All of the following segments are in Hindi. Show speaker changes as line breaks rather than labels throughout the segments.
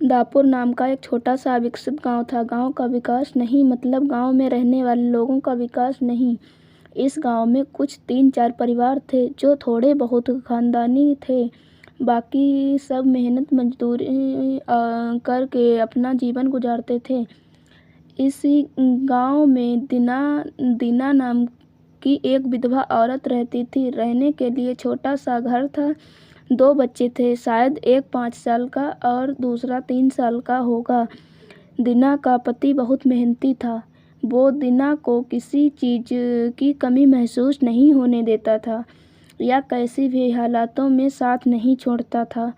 दापुर नाम का एक छोटा सा अविकसित गांव था। गांव का विकास नहीं मतलब गांव में रहने वाले लोगों का विकास नहीं। इस गांव में कुछ 3-4 परिवार थे जो थोड़े बहुत खानदानी थे। बाकी सब मेहनत मजदूरी करके अपना जीवन गुजारते थे। इसी गांव में दीना नाम की एक विधवा औरत रहती थी। रहने के लिए छोटा सा घर था। 2 बच्चे थे, शायद एक 5 साल का और दूसरा 3 साल का होगा। दीना का पति बहुत मेहनती था। वो दीना को किसी चीज़ की कमी महसूस नहीं होने देता था या कैसी भी हालातों में साथ नहीं छोड़ता था।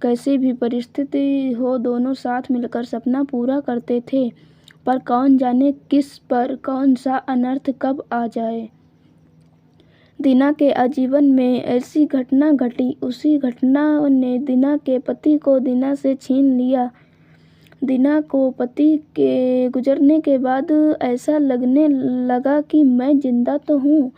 कैसी भी परिस्थिति हो दोनों साथ मिलकर सपना पूरा करते थे। पर कौन जाने किस पर कौन सा अनर्थ कब आ जाए। दीना के आजीवन में ऐसी घटना घटी। उसी घटना ने दीना के पति को दीना से छीन लिया। दीना को पति के गुजरने के बाद ऐसा लगने लगा कि मैं जिंदा तो हूँ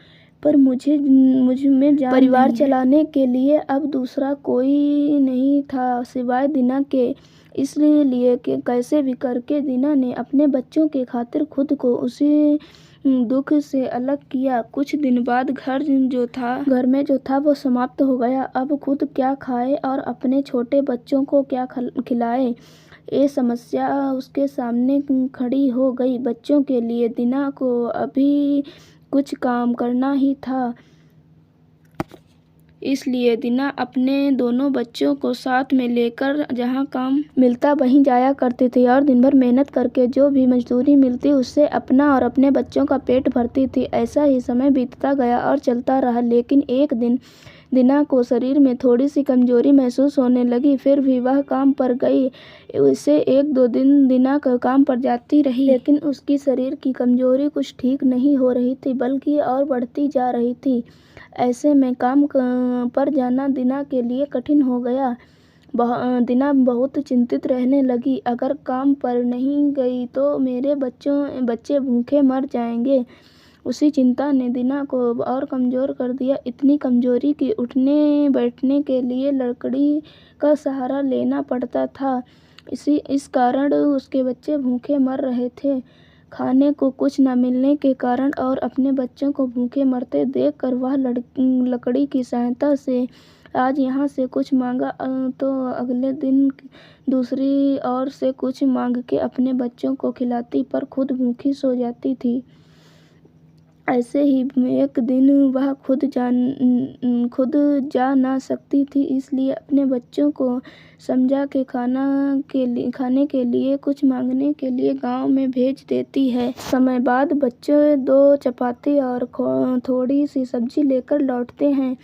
पर मुझ में जान परिवार नहीं। चलाने के लिए अब दूसरा कोई नहीं था सिवाय दीना के। इसलिए कि कैसे भी करके दीना ने अपने बच्चों के खातिर खुद को उसी दुख से अलग किया। कुछ दिन बाद घर में जो था वो समाप्त हो गया। अब खुद क्या खाए और अपने छोटे बच्चों को क्या खिलाए, ये समस्या उसके सामने खड़ी हो गई। बच्चों के लिए दीना को अभी कुछ काम करना ही था। इसलिए दीना अपने दोनों बच्चों को साथ में लेकर जहाँ काम मिलता वहीं जाया करती थी और दिन भर मेहनत करके जो भी मजदूरी मिलती उससे अपना और अपने बच्चों का पेट भरती थी। ऐसा ही समय बीतता गया और चलता रहा। लेकिन एक दिन दीना को शरीर में थोड़ी सी कमजोरी महसूस होने लगी। फिर भी वह काम पर गई। उसे 1-2 दिन दीना काम पर जाती रही, लेकिन उसकी शरीर की कमजोरी कुछ ठीक नहीं हो रही थी बल्कि और बढ़ती जा रही थी। ऐसे में काम पर जाना दीना के लिए कठिन हो गया। दीना बहुत चिंतित रहने लगी। अगर काम पर नहीं गई तो मेरे बच्चे भूखे मर जाएंगे। उसी चिंता ने दीना को और कमज़ोर कर दिया। इतनी कमज़ोरी कि उठने बैठने के लिए लकड़ी का सहारा लेना पड़ता था। इस कारण उसके बच्चे भूखे मर रहे थे। खाने को कुछ न मिलने के कारण और अपने बच्चों को भूखे मरते देखकर वह लकड़ी की सहायता से आज यहाँ से कुछ मांगा तो अगले दिन दूसरी ओर से कुछ मांग के अपने बच्चों को खिलाती, पर खुद भूखी सो जाती थी। ऐसे ही एक दिन वह खुद जा ना सकती थी, इसलिए अपने बच्चों को समझा के खाने के लिए कुछ मांगने के लिए गांव में भेज देती है। समय बाद बच्चे 2 चपाती और थोड़ी सी सब्जी लेकर लौटते हैं।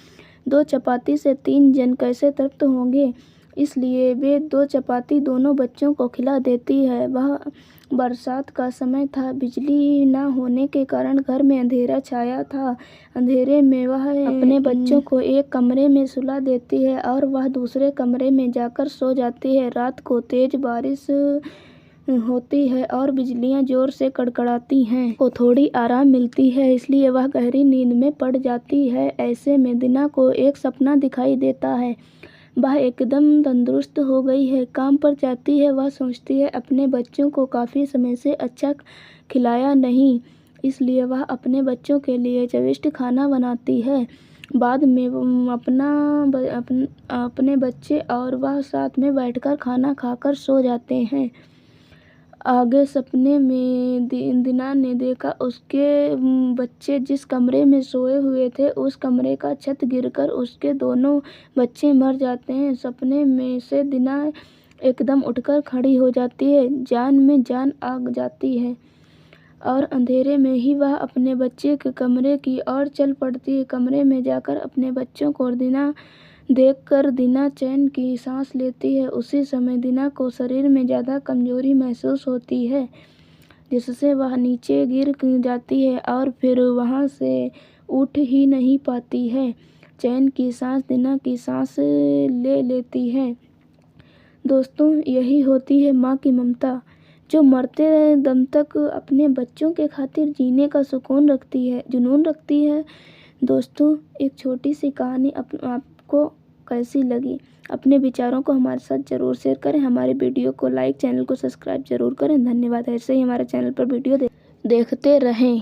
2 चपाती से 3 जन कैसे तृप्त होंगे, इसलिए वे 2 चपाती दोनों बच्चों को खिला देती है। वह बरसात का समय था। बिजली न होने के कारण घर में अंधेरा छाया था। अंधेरे में वह अपने बच्चों को एक कमरे में सुला देती है और वह दूसरे कमरे में जाकर सो जाती है। रात को तेज बारिश होती है और बिजलियां जोर से कड़कड़ाती हैं। को थोड़ी आराम मिलती है, इसलिए वह गहरी नींद में पड़ जाती है। ऐसे में दीना को एक सपना दिखाई देता है। वह एकदम तंदुरुस्त हो गई है। काम पर जाती है। वह सोचती है अपने बच्चों को काफ़ी समय से अच्छा खिलाया नहीं, इसलिए वह अपने बच्चों के लिए चविष्ट खाना बनाती है। बाद में अपने बच्चे और वह साथ में बैठकर खाना खाकर सो जाते हैं। आगे सपने में दीना ने देखा उसके बच्चे जिस कमरे में सोए हुए थे उस कमरे का छत गिरकर उसके दोनों बच्चे मर जाते हैं। सपने में से दीना एकदम उठकर खड़ी हो जाती है। जान में जान आ जाती है और अंधेरे में ही वह अपने बच्चे के कमरे की ओर चल पड़ती है। कमरे में जाकर अपने बच्चों को देखकर दीना चैन की सांस लेती है। उसी समय दीना को शरीर में ज़्यादा कमजोरी महसूस होती है, जिससे वह नीचे गिर जाती है और फिर वहाँ से उठ ही नहीं पाती है। चैन की सांस दीना की सांस ले लेती है। दोस्तों, यही होती है माँ की ममता, जो मरते दम तक अपने बच्चों के खातिर जीने का जुनून रखती है। दोस्तों, एक छोटी सी कहानी आपको कैसी लगी। अपने विचारों को हमारे साथ ज़रूर शेयर करें। हमारे वीडियो को लाइक, चैनल को सब्सक्राइब ज़रूर करें। धन्यवाद। ऐसे ही हमारे चैनल पर वीडियो देखते रहें।